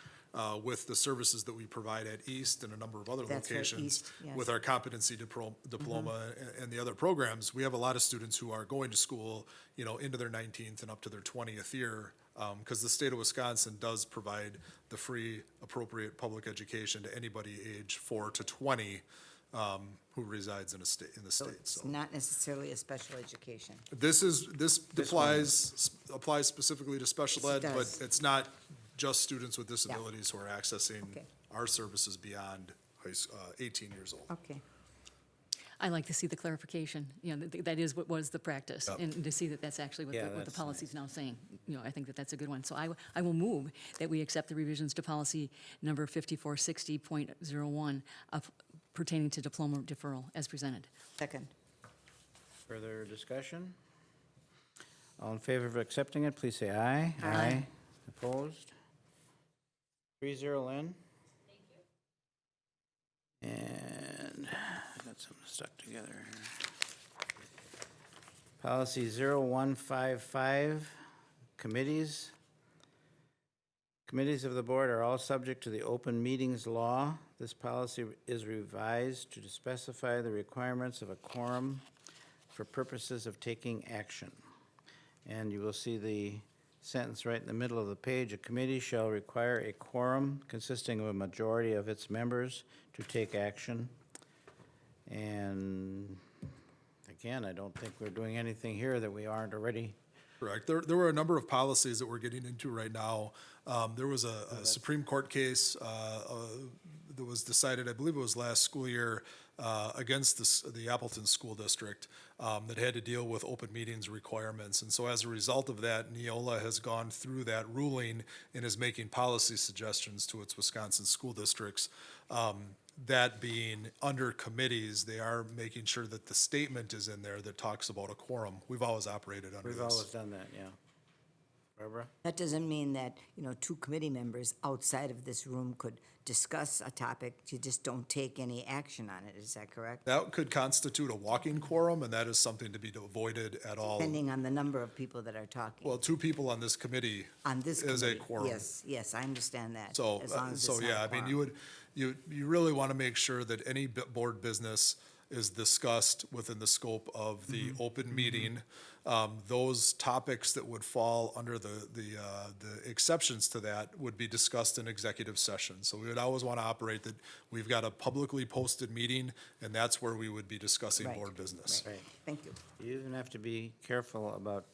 with the services that we provide at East and a number of other That's right, locations, East, yes. with our competency diploma and the other programs, we have a lot of students who are going to school, into their 19th and up to their 20th year, because the state of Wisconsin does provide the free appropriate public education to anybody age 4 to 20 who resides in the state. It's So not necessarily a special education. this applies specifically to special ed, It but does. it's not just students with disabilities who are accessing Okay. our services beyond 18 years old. Okay. I like to see the clarification, that is what was the practice, Yep. and to see that that's actually what Yeah, the that's policy's now saying. I think that that's a good one. So I will move that we accept the revisions to policy number 5460.01 pertaining to diploma deferral as presented. Second. Further discussion? All in favor of accepting it, please say aye. Aye. Opposed? 3-0, Lynn? Thank you. And I got something stuck together here. Policy 0155, committees. Committees of the board are all subject to the open meetings law. This policy is revised to specify the requirements of a quorum for purposes of taking action. And you will see the sentence right in the middle of the page. A committee shall require a quorum consisting of a majority of its members to take action. And again, I don't think we're doing anything here that we aren't already. Correct. There were a number of policies that we're getting into right now. There was a Supreme Court case that was decided, I believe it was last school year, against the Appleton School District that had to deal with open meetings requirements. And so as a result of that, Neola has gone through that ruling and is making policy suggestions to its Wisconsin school districts. That being under committees, they are making sure that the statement is in there that talks about a quorum. We've always operated under We've this. always done that, yeah. Barbara? That doesn't mean that, two committee members outside of this room could discuss a topic. You just don't take any action on it. Is that correct? That could constitute a walking quorum, and that is something to be avoided at all. Depending on the number of people that are talking. Well, 2 people on this committee On this is a committee. quorum. Yes, I understand that. So, as long as so it's not yeah, a I mean, quorum. you really want to make sure that any board business is discussed within the scope of the open meeting. Those topics that would fall under the exceptions to that would be discussed in executive session. So we would always want to operate that we've got a publicly posted meeting, and that's where we would be discussing Right. board business. Right. Thank you. You even have to be careful about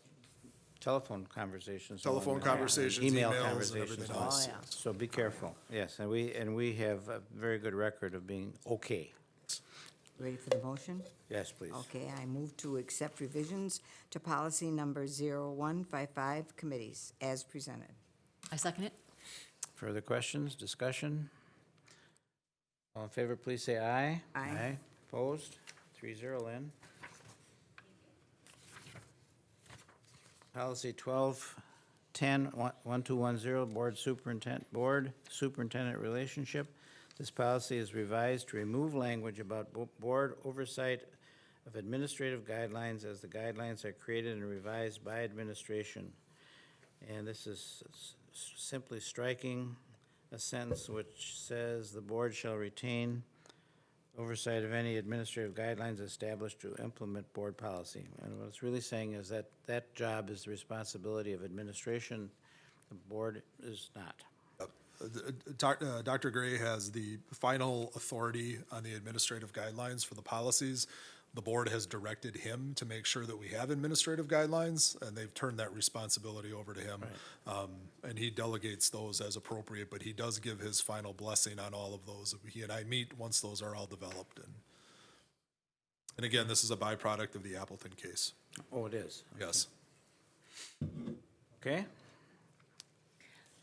telephone conversations. Telephone and conversations, email emails, and conversations. everything and all. else. Oh, yeah. So be careful, yes, and we have a very good record of being okay. Ready for the motion? Yes, please. Okay, I move to accept revisions to policy number 0155, committees, as presented. I second it. Further questions, discussion? All in favor, please say aye. Aye. Opposed? 3-0, Lynn. Policy 1210, Board Superintendent Relationship. This policy is revised to remove language about board oversight of administrative guidelines as the guidelines are created and revised by administration. And this is simply striking a sentence which says the board shall retain oversight of any administrative guidelines established to implement board policy. And what it's really saying is that that job is the responsibility of administration. The board is not. Dr. Gray has the final authority on the administrative guidelines for the policies. The board has directed him to make sure that we have administrative guidelines, and they've turned that responsibility over to him. And he delegates those as appropriate, but he does give his final blessing on all of those. He and I meet once those are all developed. And again, this is a byproduct of the Appleton case. Oh, it is? Yes. Okay,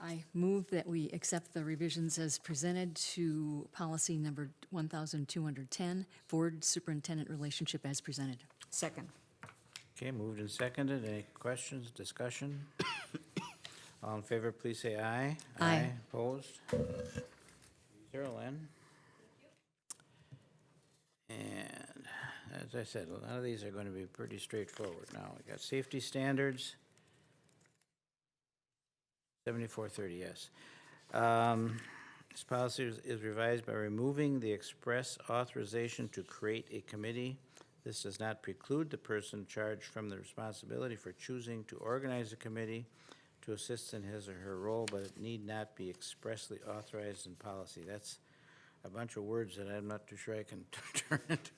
I move that we accept the revisions as presented to policy number 1210, board superintendent relationship as presented. Second. okay, moved and seconded. Any questions, discussion? All in favor, please say aye. Aye. Opposed? 0, Lynn. And as I said, a lot of these are going to be pretty straightforward now. We got safety standards. 7430, yes. This policy is revised by removing the express authorization to create a committee. This does not preclude the person charged from the responsibility for choosing to organize a committee to assist in his or her role, but it need not be expressly authorized in policy. That's a bunch of words that I'm not too sure I can turn into.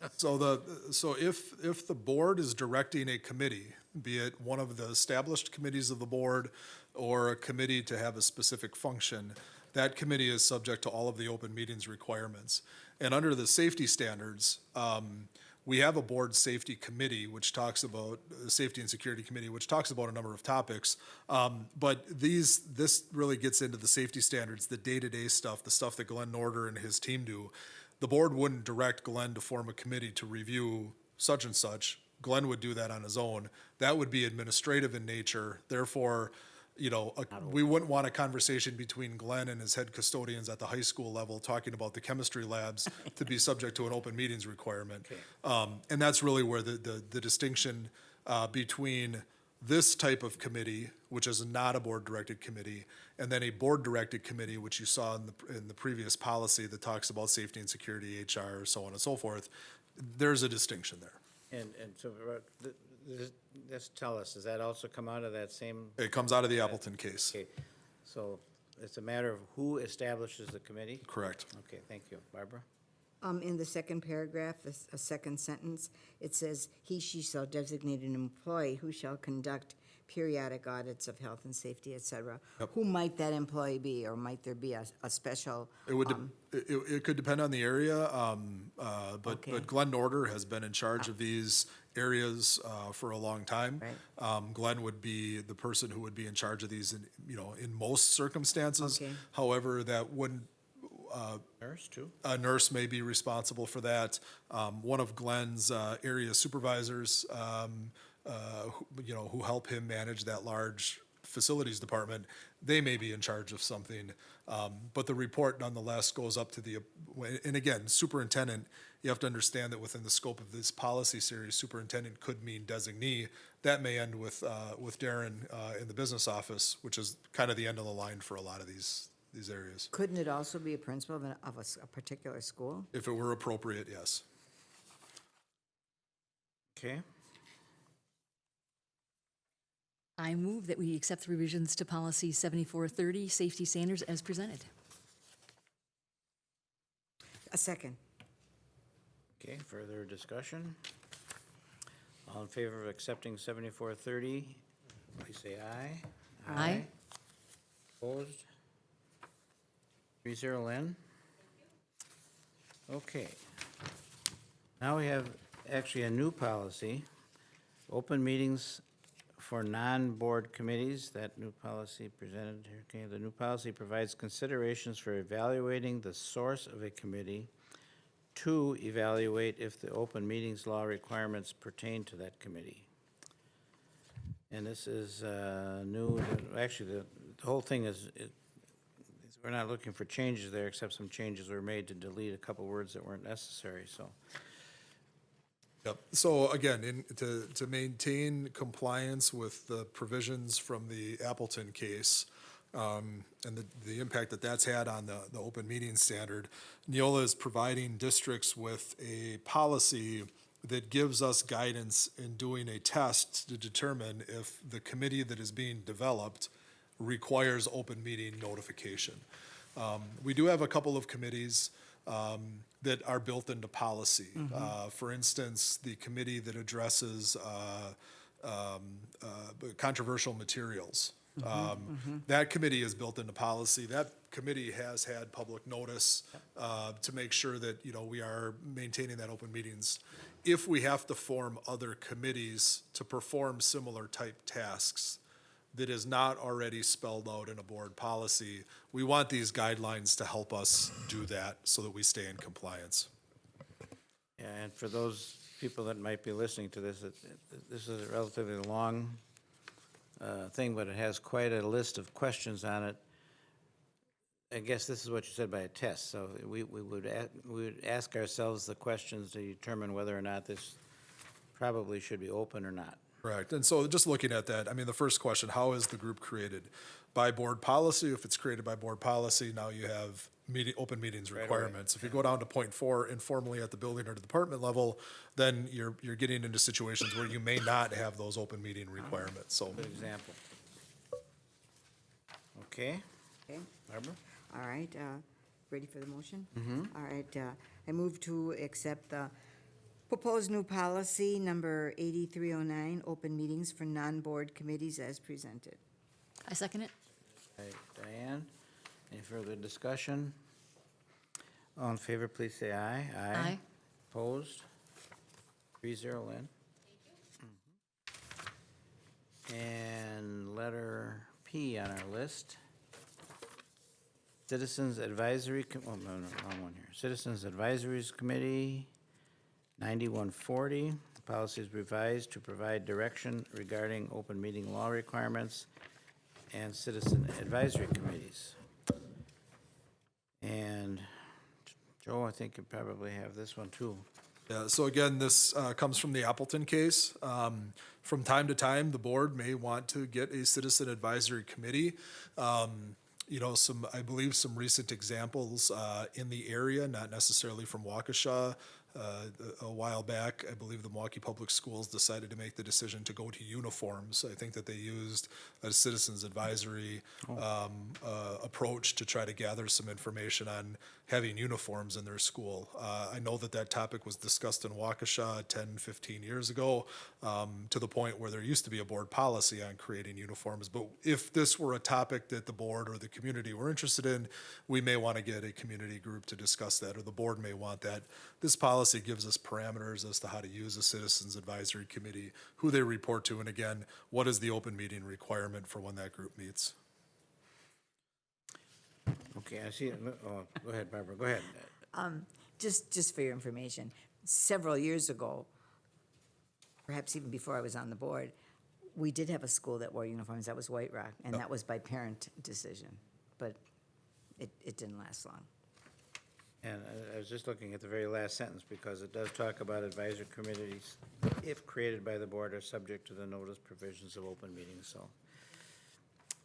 So if the board is directing a committee, be it one of the established committees of the board or a committee to have a specific function, that committee is subject to all of the open meetings requirements. And under the safety standards, we have a board safety committee, which talks about, the safety and security committee, which talks about a number of topics. But this really gets into the safety standards, the day-to-day stuff, the stuff that Glenn Norder and his team do. The board wouldn't direct Glenn to form a committee to review such and such. Glenn would do that on his own. That would be administrative in nature. Therefore, we wouldn't want a conversation between Glenn and his head custodians at the high school level talking about the chemistry labs to be subject to an open meetings requirement. And that's really where the distinction between this type of committee, which is not a board-directed committee, and then a board-directed committee, which you saw in the previous policy that talks about safety and security, HR, so on and so forth, there's a distinction there. And so, just tell us, does that also come out of that same? It comes out of the Appleton case. Okay, so it's a matter of who establishes the committee? Correct. Okay, thank you. Barbara? In the second paragraph, a second sentence, it says, "He, she shall designate an employee who shall conduct periodic audits of health and safety, et cetera." Who might that employee be, or might there be a special? It would, it could depend on the area, Okay. but Glenn Norder has been in charge of these areas for a long time. Right. Glenn would be the person who would be in charge of these in most circumstances. Okay. However, that wouldn't, Nurse, too? a nurse may be responsible for that. One of Glenn's area supervisors, who help him manage that large facilities department, they may be in charge of something. But the report nonetheless goes up to and again, superintendent, you have to understand that within the scope of this policy series, superintendent could mean designee. That may end with Darren in the business office, which is kind of the end of the line for a lot of these areas. Couldn't it also be a principal of a particular school? If it were appropriate, yes. Okay. I move that we accept the revisions to policy 7430, safety standards as presented. A second. Okay, further discussion? All in favor of accepting 7430, please say aye. Aye. Opposed? 3-0, Lynn? Okay. Now we have actually a new policy, open meetings for non-board committees. That new policy presented here. Okay, the new policy provides considerations for evaluating the source of a committee to evaluate if the open meetings law requirements pertain to that committee. And this is new, actually, the whole thing is, we're not looking for changes there, except some changes were made to delete a couple words that weren't necessary, so. Yep. So again, to maintain compliance with the provisions from the Appleton case, and the impact that that's had on the open meeting standard, Neola is providing districts with a policy that gives us guidance in doing a test to determine if the committee that is being developed requires open meeting notification. We do have a couple of committees that are built into policy. For instance, the committee that addresses controversial materials. That committee is built into policy. That committee has had public notice to make sure that, we are maintaining that open meetings. If we have to form other committees to perform similar type tasks that is not already spelled out in a board policy, we want these guidelines to help us do that so that we stay in compliance. Yeah, and for those people that might be listening to this, this is a relatively long thing, but it has quite a list of questions on it. I guess this is what you said by a test, so we would ask ourselves the questions to determine whether or not this probably should be open or not. Correct. And so just looking at that, the first question, how is the group created? By board policy. If it's created by board policy, now you have open meetings requirements. If you go down to point 4, informally at the building or the department level, then you're getting into situations where you may not have those open meeting requirements, so. Good example. Okay, Okay, Barbara? all right, ready for the motion? All right, I move to accept the proposed new policy number 8309, open meetings for non-board committees as presented. I second it. Diane, any further discussion? All in favor, please say aye. Aye. Opposed? 3-0, Lynn. And letter P on our list. Citizens Advisory, oh, no, wrong one here. Citizens Advisories Committee, 9140. Policies revised to provide direction regarding open meeting law requirements and citizen advisory committees. And Joe, I think you probably have this one too. Yeah, so again, this comes from the Appleton case. From time to time, the board may want to get a citizen advisory committee. I believe some recent examples in the area, not necessarily from Waukesha. A while back, I believe the Milwaukee Public Schools decided to make the decision to go to uniforms. I think that they used a citizens advisory approach to try to gather some information on having uniforms in their school. I know that topic was discussed in Waukesha 10, 15 years ago, to the point where there used to be a board policy on creating uniforms. But if this were a topic that the board or the community were interested in, we may want to get a community group to discuss that, or the board may want that. This policy gives us parameters as to how to use a citizens advisory committee, who they report to, and again, what is the open meeting requirement for when that group meets. Okay, I see, oh, go ahead, Barbara, go ahead. Just for your information, several years ago, perhaps even before I was on the board, we did have a school that wore uniforms. That was White Rock, and that was by parent decision. But it didn't last long. And I was just looking at the very last sentence, because it does talk about advisory committees, if created by the board, are subject to the notice provisions of open meetings, so.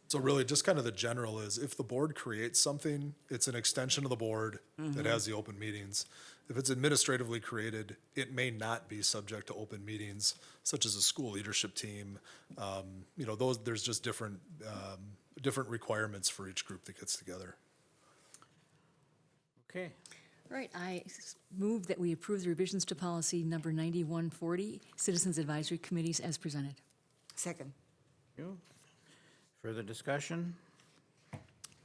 So really, just kind of the general is, if the board creates something, it's an extension of the board that has the open meetings. If it's administratively created, it may not be subject to open meetings, such as a school leadership team. You know, there's just different requirements for each group that gets together. Okay, All right, move that we approve the revisions to policy number 9140, Citizens Advisory Committees as presented. Second. you. Further discussion?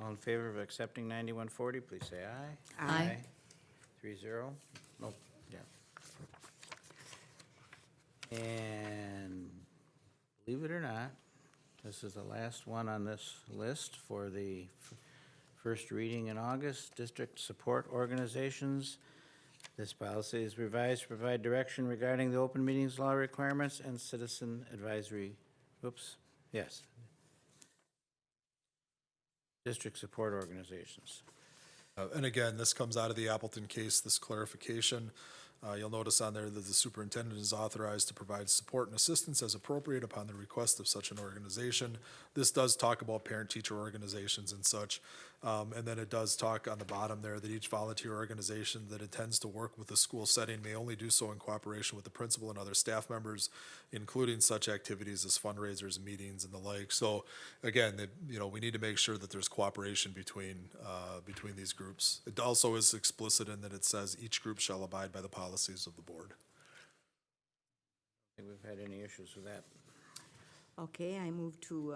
All in favor of accepting 9140, please say aye. Aye. 3-0. Nope, yeah. And believe it or not, this is the last one on this list for the first reading in August. District support organizations. This policy is revised to provide direction regarding the open meetings law requirements and citizen advisory, yes. District support organizations. And again, this comes out of the Appleton case, this clarification. You'll notice on there that the superintendent is authorized to provide support and assistance as appropriate upon the request of such an organization. This does talk about parent-teacher organizations and such. And then it does talk on the bottom there that each volunteer organization that intends to work with the school setting may only do so in cooperation with the principal and other staff members, including such activities as fundraisers, meetings, and the like. So again, we need to make sure that there's cooperation between these groups. It also is explicit in that it says each group shall abide by the policies of the board. I think we've had any issues with that. Okay, I move to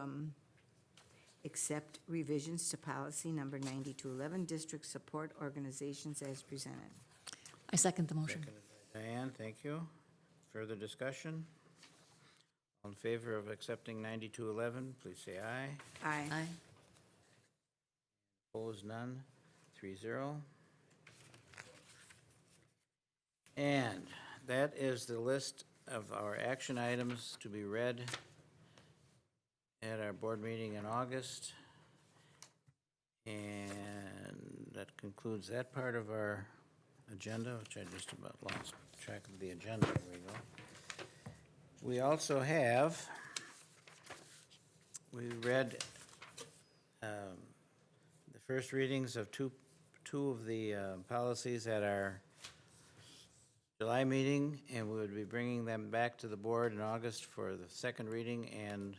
accept revisions to policy number 9211, district support organizations as presented. I second the motion. Seconded by Diane, thank you. Further discussion? All in favor of accepting 9211, please say aye. Aye. Aye. Opposed, none. 3-0. And that is the list of our action items to be read at our board meeting in August. And that concludes that part of our agenda, which I just about lost track of the agenda. There we go. We also have, we read the first readings of two of the policies at our July meeting, and we would be bringing them back to the board in August for the second reading and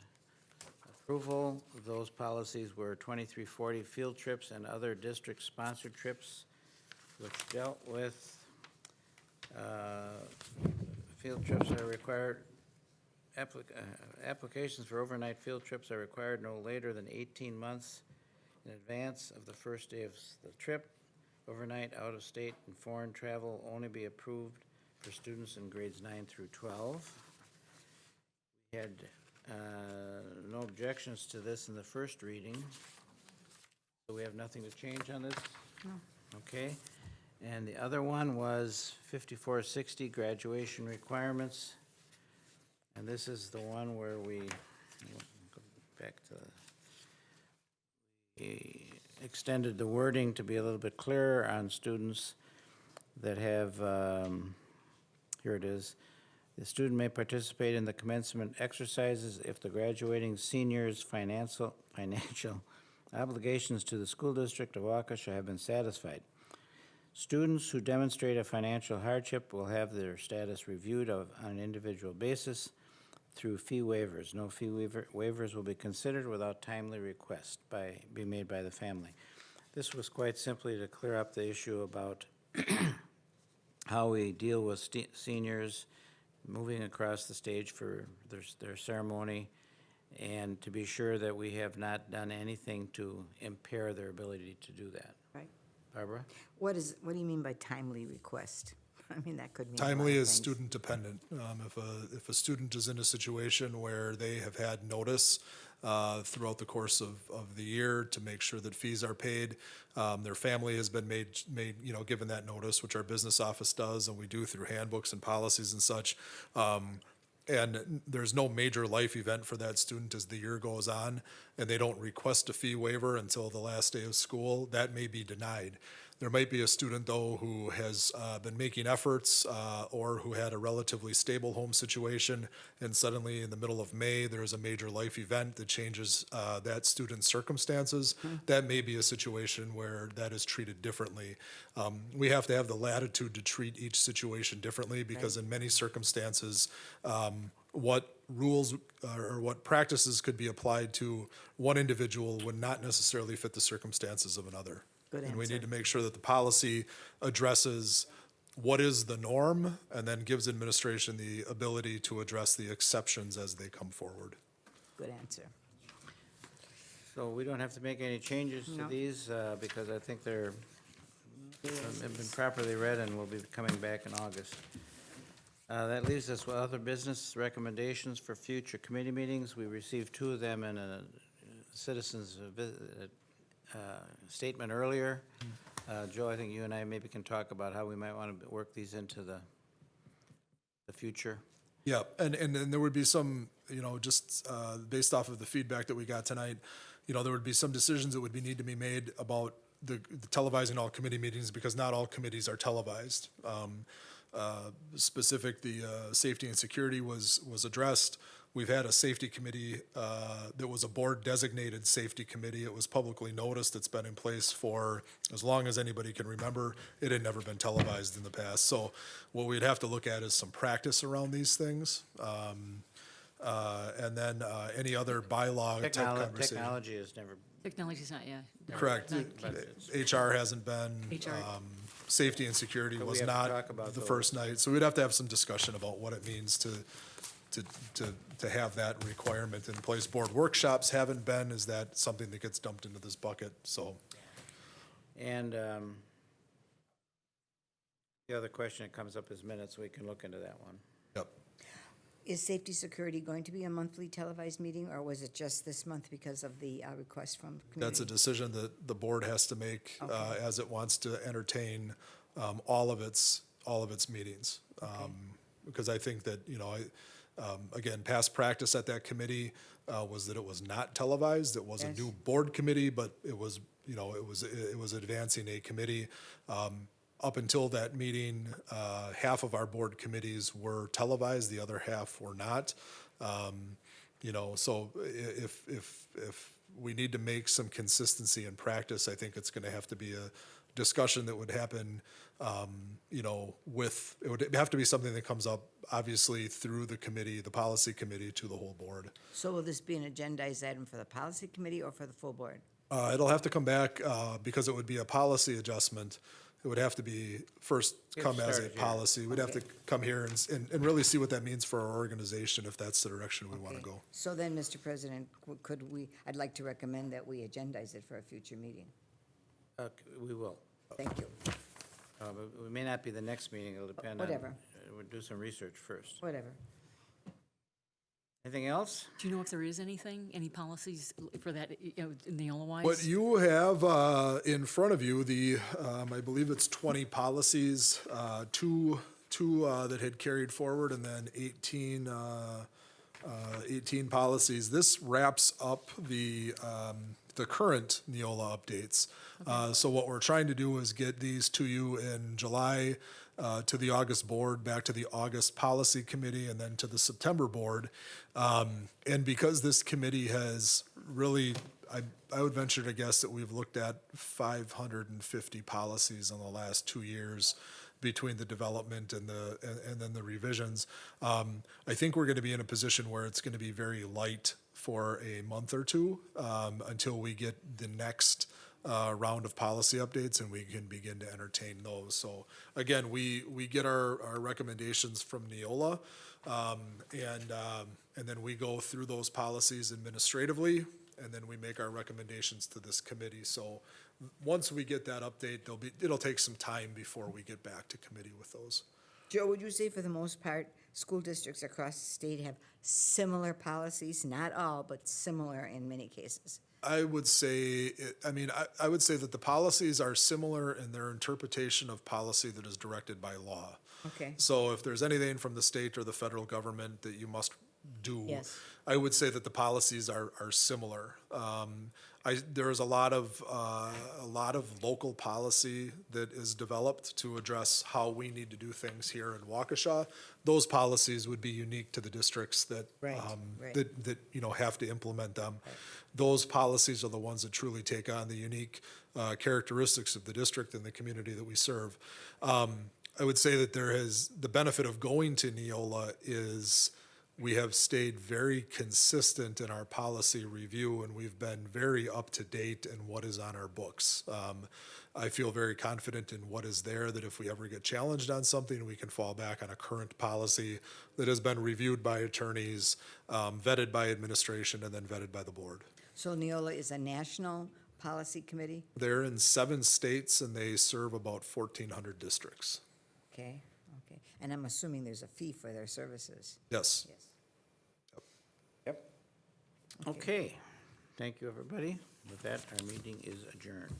approval. Those policies were 2340 field trips and other district-sponsored trips, which dealt with field trips are required, applications for overnight field trips are required no later than 18 months in advance of the first day of the trip. Overnight, out-of-state, and foreign travel only be approved for students in grades 9 through 12. We had no objections to this in the first reading, so we have nothing to change on this? No. Okay. And the other one was 5460, graduation requirements. And this is the one where we, go back to, we extended the wording to be a little bit clearer on students that have, here it is. The student may participate in the commencement exercises if the graduating senior's financial obligations to the school district of Waukesha have been satisfied. Students who demonstrate a financial hardship will have their status reviewed on an individual basis through fee waivers. No fee waivers will be considered without timely request be made by the family. This was quite simply to clear up the issue about how we deal with seniors moving across the stage for their ceremony, and to be sure that we have not done anything to impair their ability to do that. Right. Barbara? What do you mean by timely request? I mean, that could mean a lot of Timely is things. student dependent. If a student is in a situation where they have had notice throughout the course of the year to make sure that fees are paid, their family has been made, given that notice, which our business office does, and we do through handbooks and policies and such. And there's no major life event for that student as the year goes on, and they don't request a fee waiver until the last day of school, that may be denied. There might be a student, though, who has been making efforts or who had a relatively stable home situation, and suddenly in the middle of May, there's a major life event that changes that student's circumstances. That may be a situation where that is treated differently. We have to have the latitude to treat each situation differently because in many circumstances, what rules or what practices could be applied to one individual would not necessarily fit the circumstances of another. Good And we answer. need to make sure that the policy addresses what is the norm and then gives administration the ability to address the exceptions as they come forward. Good answer. So we don't have to make any changes to No. these, because I think they're, have been properly read and will be coming back in August. That leaves us with other business recommendations for future committee meetings. We received 2 of them in a citizens' statement earlier. Joe, I think you and I maybe can talk about how we might want to work these into the future. Yeah, and there would be some, just based off of the feedback that we got tonight, there would be some decisions that would need to be made about the televising all committee meetings because not all committees are televised. Specific, the safety and security was addressed. We've had a safety committee that was a board-designated safety committee. It was publicly noticed. It's been in place for as long as anybody can remember. It had never been televised in the past. So what we'd have to look at is some practice around these things. And then any other bylaw type conversation. Technology has never, Technology's not, yeah. Correct. but it's- HR hasn't been. HR. Safety and security So we was have to not talk about the those. first night. So we'd have to have some discussion about what it means to have that requirement in place. Board workshops haven't been. Is that something that gets dumped into this bucket? So, and the other question that comes up is minutes. We can look into that one. yep. Is safety security going to be a monthly televised meeting, or was it just this month because of the request from community? That's a decision that the board has to make as it wants to entertain all of its meetings. Because I think that, again, past practice at that committee was that it was not televised. It was a Yes. new board committee, but it was, it was advancing a committee. Up until that meeting, half of our board committees were televised, the other half were not. So if we need to make some consistency in practice, I think it's going to have to be a discussion that would happen, it would have to be something that comes up, obviously, through the committee, the policy committee, to the whole board. So will this be an agendized item for the policy committee or for the full board? It'll have to come back, because it would be a policy adjustment. It would have to be first We have come to as a start here. policy. We'd have to come here and really see what that means for our organization, if that's the direction we want to Okay. go. So then, Mr. President, I'd like to recommend that we agendize it for a future meeting. We will. Thank you. But it may not be the next meeting. It'll depend on. Whatever. We'll do some research first. Whatever. Anything else? Do you know if there is any policies for that, Neola-wise? What you have in front of you, I believe it's 20 policies, two that had carried forward, and then 18 policies. This wraps up the current Neola updates. So what we're trying to do is get these to you in July, to the August board, back to the August policy committee, and then to the September board. And because this committee has really, I would venture to guess that we've looked at 550 policies in the last 2 years between the development and then the revisions. I think we're going to be in a position where it's going to be very light for a month or two until we get the next round of policy updates and we can begin to entertain those. So again, we get our recommendations from Neola, and then we go through those policies administratively, and then we make our recommendations to this committee. So once we get that update, it'll take some time before we get back to committee with those. Joe, would you say for the most part, school districts across the state have similar policies? Not all, but similar in many cases. I would say, I would say that the policies are similar in their interpretation of policy that is directed by law. Okay. So if there's anything from the state or the federal government that you must do, Yes. I would say that the policies are similar. There is a lot of local policy that is developed to address how we need to do things here in Waukesha. Those policies would be unique to the districts that, Right, right. that, you know, have to implement them. Those policies are the ones that truly take on the unique characteristics of the district and the community that we serve. I would say that the benefit of going to Neola is we have stayed very consistent in our policy review, and we've been very up to date in what is on our books. I feel very confident in what is there, that if we ever get challenged on something, we can fall back on a current policy that has been reviewed by attorneys, vetted by administration, and then vetted by the board. So Neola is a national policy committee? They're in 7 states, and they serve about 1,400 districts. Okay, okay. And I'm assuming there's a fee for their services? Yes. Yes. Yep. Okay. Thank you, everybody. With that, our meeting is adjourned.